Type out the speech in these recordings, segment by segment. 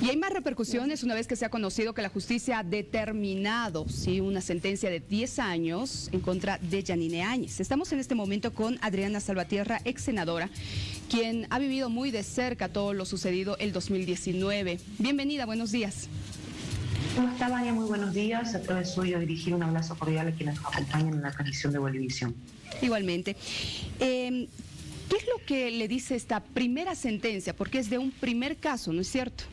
Y hay más repercusiones una vez que se ha conocido que la justicia ha determinado una sentencia de 10 años en contra de Yanine Áñez. Estamos en este momento con Adriana Salvatierra, ex senadora, quien ha vivido muy de cerca todo lo sucedido el 2019. Bienvenida, buenos días. ¿Cómo está, María? Muy buenos días. A través suyo dirigir un abrazo cordial a quienes nos acompañan en la transmisión de Bolivisión. Igualmente. ¿Qué es lo que le dice esta primera sentencia? Porque es de un primer caso, ¿no es cierto?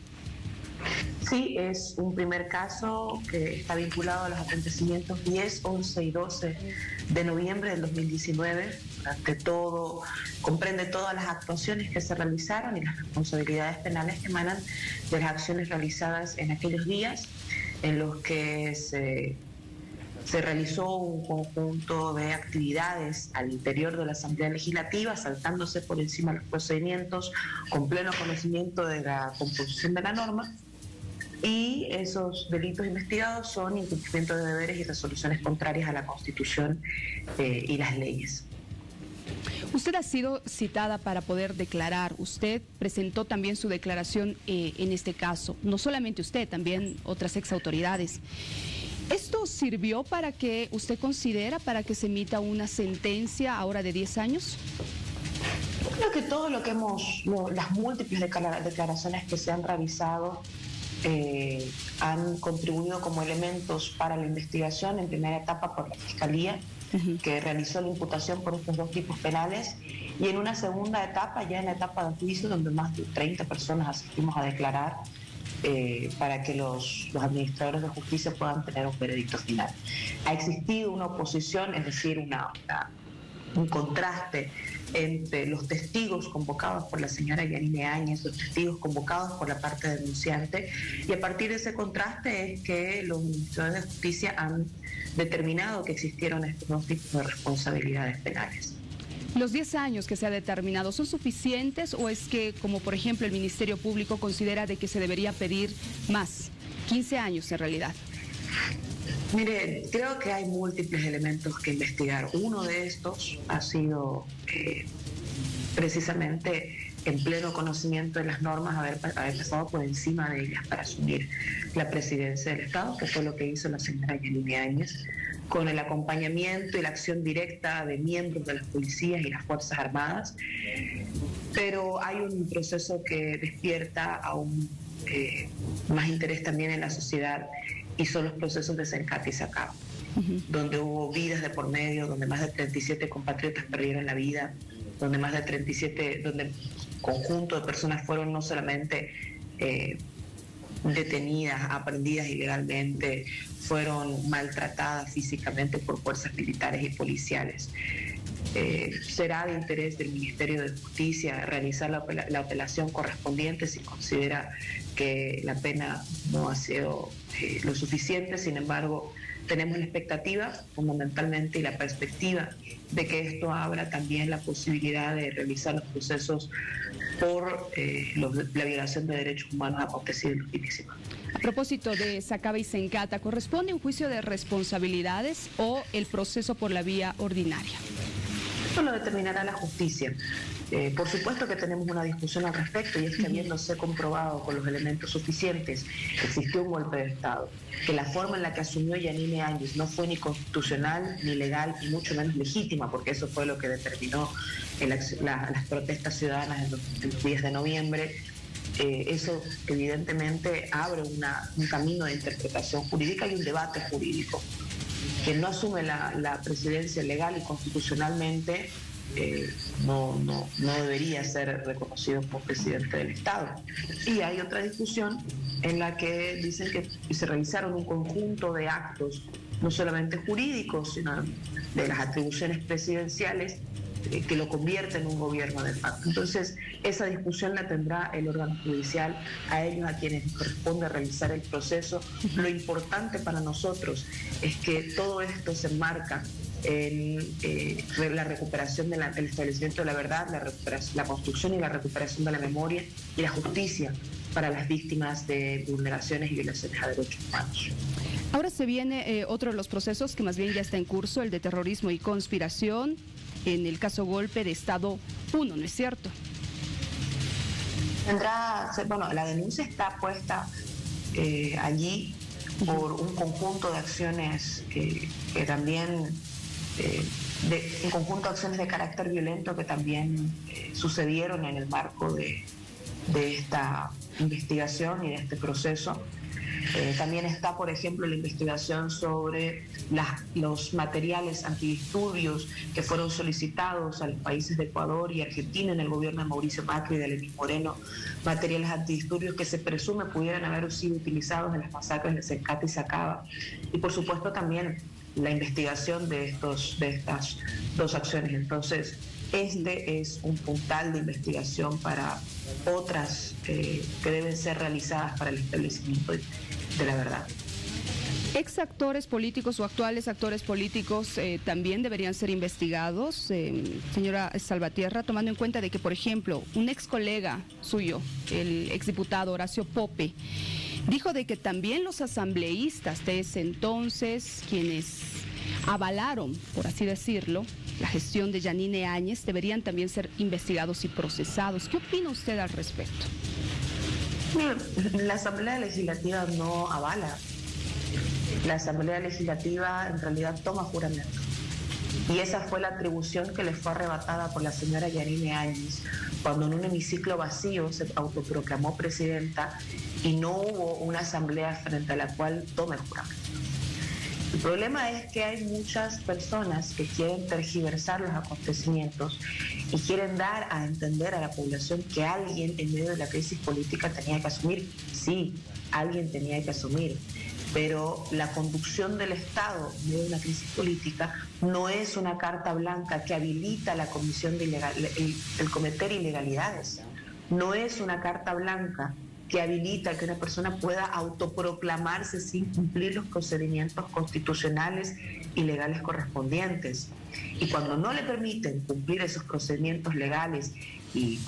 Sí, es un primer caso que está vinculado a los acontecimientos 10, 11 y 12 de noviembre del 2019. Ante todo, comprende todas las actuaciones que se realizaron y las responsabilidades penales que emanan de las acciones realizadas en aquellos días en los que se realizó un conjunto de actividades al interior de la Asamblea Legislativa, saltándose por encima de los procedimientos, con pleno conocimiento de la composición de la norma. Y esos delitos investigados son incumplimiento de deberes y resoluciones contrarias a la Constitución y las leyes. Usted ha sido citada para poder declarar. Usted presentó también su declaración en este caso. No solamente usted, también otras exautoridades. ¿Esto sirvió para que usted considera, para que se emita una sentencia ahora de 10 años? Creo que todo lo que las múltiples declaraciones que se han realizado han contribuido como elementos para la investigación en primera etapa por la Fiscalía, que realizó la imputación por estos dos tipos penales, y en una segunda etapa, ya en la etapa de juicio, donde más de 30 personas asistimos a declarar para que los administradores de justicia puedan tener un veredicto final. Ha existido una oposición, es decir, un contraste entre los testigos convocados por la señora Yanine Áñez, los testigos convocados por la parte denunciante, y a partir de ese contraste es que los administradores de justicia han determinado que existieron estos dos tipos de responsabilidades penales. ¿Los 10 años que se ha determinado son suficientes o es que, como por ejemplo el Ministerio Público considera de que se debería pedir más? 15 años en realidad. Mire, creo que hay múltiples elementos que investigar. Uno de estos ha sido precisamente en pleno conocimiento de las normas, haber pasado por encima de ellas para asumir la presidencia del Estado, que fue lo que hizo la señora Yanine Áñez, con el acompañamiento y la acción directa de miembros de las policías y las Fuerzas Armadas. Pero hay un proceso que despierta aún más interés también en la sociedad, y son los procesos de Sencate y Sacaba, donde hubo vidas de por medio, donde más de 37 compatriotas perdieron la vida, donde más de 37, donde conjunto de personas fueron no solamente detenidas, aprehendidas ilegalmente, fueron maltratadas físicamente por fuerzas militares y policiales. Será de interés del Ministerio de Justicia realizar la apelación correspondiente si considera que la pena no ha sido lo suficiente. Sin embargo, tenemos la expectativa fundamentalmente y la perspectiva de que esto abra también la posibilidad de realizar los procesos por la violación de derechos humanos acontecida en los fines. A propósito de Sacaba y Sencata, ¿corresponde un juicio de responsabilidades o el proceso por la vía ordinaria? Esto lo determinará la justicia. Por supuesto que tenemos una discusión al respecto, y es que habiéndose comprobado con los elementos suficientes que existió un golpe de Estado, que la forma en la que asumió Yanine Áñez no fue ni constitucional, ni legal, y mucho menos legítima, porque eso fue lo que determinó las protestas ciudadanas en los días de noviembre. Eso evidentemente abre un camino de interpretación jurídica y un debate jurídico. Quien no asume la presidencia legal y constitucionalmente no debería ser reconocido como presidente del Estado. Y hay otra discusión en la que dicen que se realizaron un conjunto de actos, no solamente jurídicos, sino de las atribuciones presidenciales, que lo convierte en un gobierno de facto. Entonces, esa discusión la tendrá el órgano judicial, a ellos a quienes les corresponde realizar el proceso. Lo importante para nosotros es que todo esto se enmarca en la recuperación el establecimiento de la verdad, la construcción y la recuperación de la memoria y la justicia para las víctimas de vulneraciones y violaciones a derechos humanos. Ahora se viene otro de los procesos que más bien ya está en curso, el de terrorismo y conspiración, en el caso Golpe de Estado 1, ¿no es cierto? Bueno, la denuncia está puesta allí por un conjunto de acciones que también, un conjunto de acciones de carácter violento que también sucedieron en el marco de esta investigación y de este proceso. También está, por ejemplo, la investigación sobre los materiales antidisturbios que fueron solicitados a los países de Ecuador y Argentina en el gobierno de Mauricio Macri y de Lenín Moreno, materiales antidisturbios que se presume pudieran haber sido utilizados en las masacres de Sencata y Sacaba. Y por supuesto también la investigación de estas dos acciones. Entonces, este es un puntal de investigación para otras que deben ser realizadas para el establecimiento de la verdad. Ex actores políticos o actuales actores políticos también deberían ser investigados, señora Salvatierra, tomando en cuenta de que, por ejemplo, un ex colega suyo, el exdiputado Horacio Pope, dijo de que también los asambleístas de ese entonces, quienes avalaron, por así decirlo, la gestión de Yanine Áñez, deberían también ser investigados y procesados. ¿Qué opina usted al respecto? La Asamblea Legislativa no avala. La Asamblea Legislativa en realidad toma juramento. Y esa fue la atribución que le fue arrebatada por la señora Yanine Áñez cuando en un hemiciclo vacío se autoproclamó presidenta y no hubo una asamblea frente a la cual tome el juramento. El problema es que hay muchas personas que quieren tergiversar los acontecimientos y quieren dar a entender a la población que alguien en medio de la crisis política tenía que asumir. Sí, alguien tenía que asumir, pero la conducción del Estado en medio de una crisis política no es una carta blanca que habilita la comisión de el cometer ilegalidades. No es una carta blanca que habilita que una persona pueda autoproclamarse sin cumplir los procedimientos constitucionales y legales correspondientes. Y cuando no le permiten cumplir esos procedimientos legales y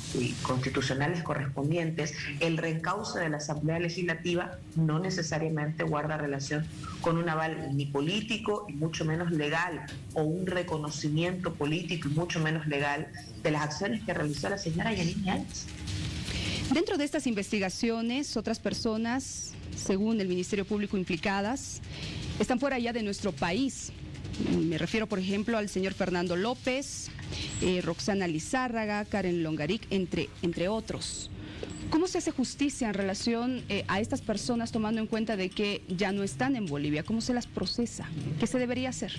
constitucionales correspondientes, el reencauce de la Asamblea Legislativa no necesariamente guarda relación con un aval ni político y mucho menos legal, o un reconocimiento político y mucho menos legal de las acciones que realizó la señora Yanine Áñez. Dentro de estas investigaciones, otras personas, según el Ministerio Público implicadas, están fuera ya de nuestro país. Me refiero, por ejemplo, al señor Fernando López, Roxana Lizárraga, Karen Longaric, entre otros. ¿Cómo se hace justicia en relación a estas personas, tomando en cuenta de que ya no están en Bolivia? ¿Cómo se las procesa? ¿Qué se debería hacer?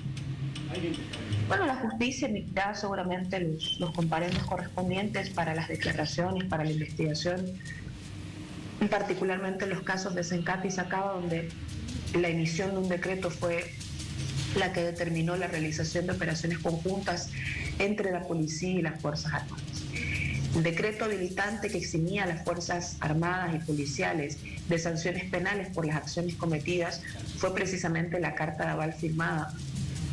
Bueno, la justicia emitirá seguramente los comparendos correspondientes para las declaraciones, para la investigación, particularmente en los casos de Sencata y Sacaba, donde la emisión de un decreto fue la que determinó la realización de operaciones conjuntas entre la policía y las Fuerzas Armadas. El decreto habilitante que eximía a las Fuerzas Armadas y policiales de sanciones penales por las acciones cometidas fue precisamente la carta de aval firmada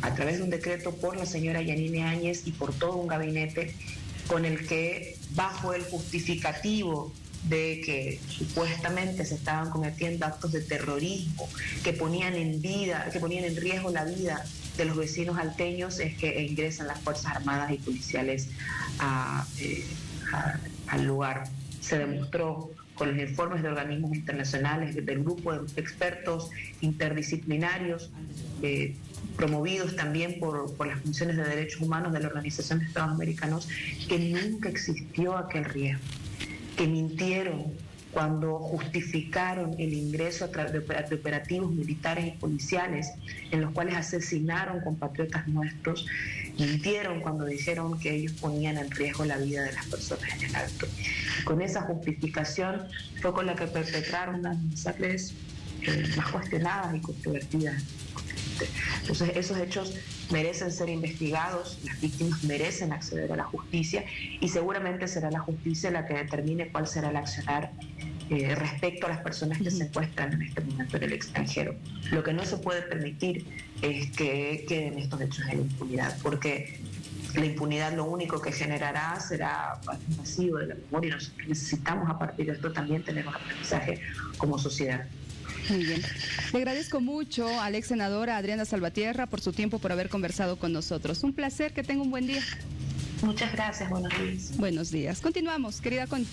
a través de un decreto por la señora Yanine Áñez y por todo un gabinete, con el que, bajo el justificativo de que supuestamente se estaban cometiendo actos de terrorismo que ponían en riesgo la vida de los vecinos alteños, es que ingresan las Fuerzas Armadas y policiales al lugar. Se demostró con los informes de organismos internacionales, del grupo de expertos interdisciplinarios, promovidos también por las funciones de derechos humanos de la Organización de Estados Americanos, que nunca existió aquel riesgo, que mintieron cuando justificaron el ingreso de operativos militares y policiales en los cuales asesinaron compatriotas nuestros, mintieron cuando dijeron que ellos ponían en riesgo la vida de las personas en el acto. Con esa justificación fue con la que perpetraron las masacres más cuestionadas y controvertidas. Entonces, esos hechos merecen ser investigados, las víctimas merecen acceder a la justicia y seguramente será la justicia la que determine cuál será el accionar respecto a las personas que se encuentran en este momento en el extranjero. Lo que no se puede permitir es que queden estos hechos en la impunidad, porque la impunidad lo único que generará será un vacío de la memoria y nosotros necesitamos a partir de esto también tener un aprendizaje como sociedad. Muy bien. Le agradezco mucho a la ex senadora Adriana Salvatierra por su tiempo, por haber conversado con nosotros. Un placer, que tenga un buen día. Muchas gracias, buenos días. Buenos días. Continuamos, querida Connie.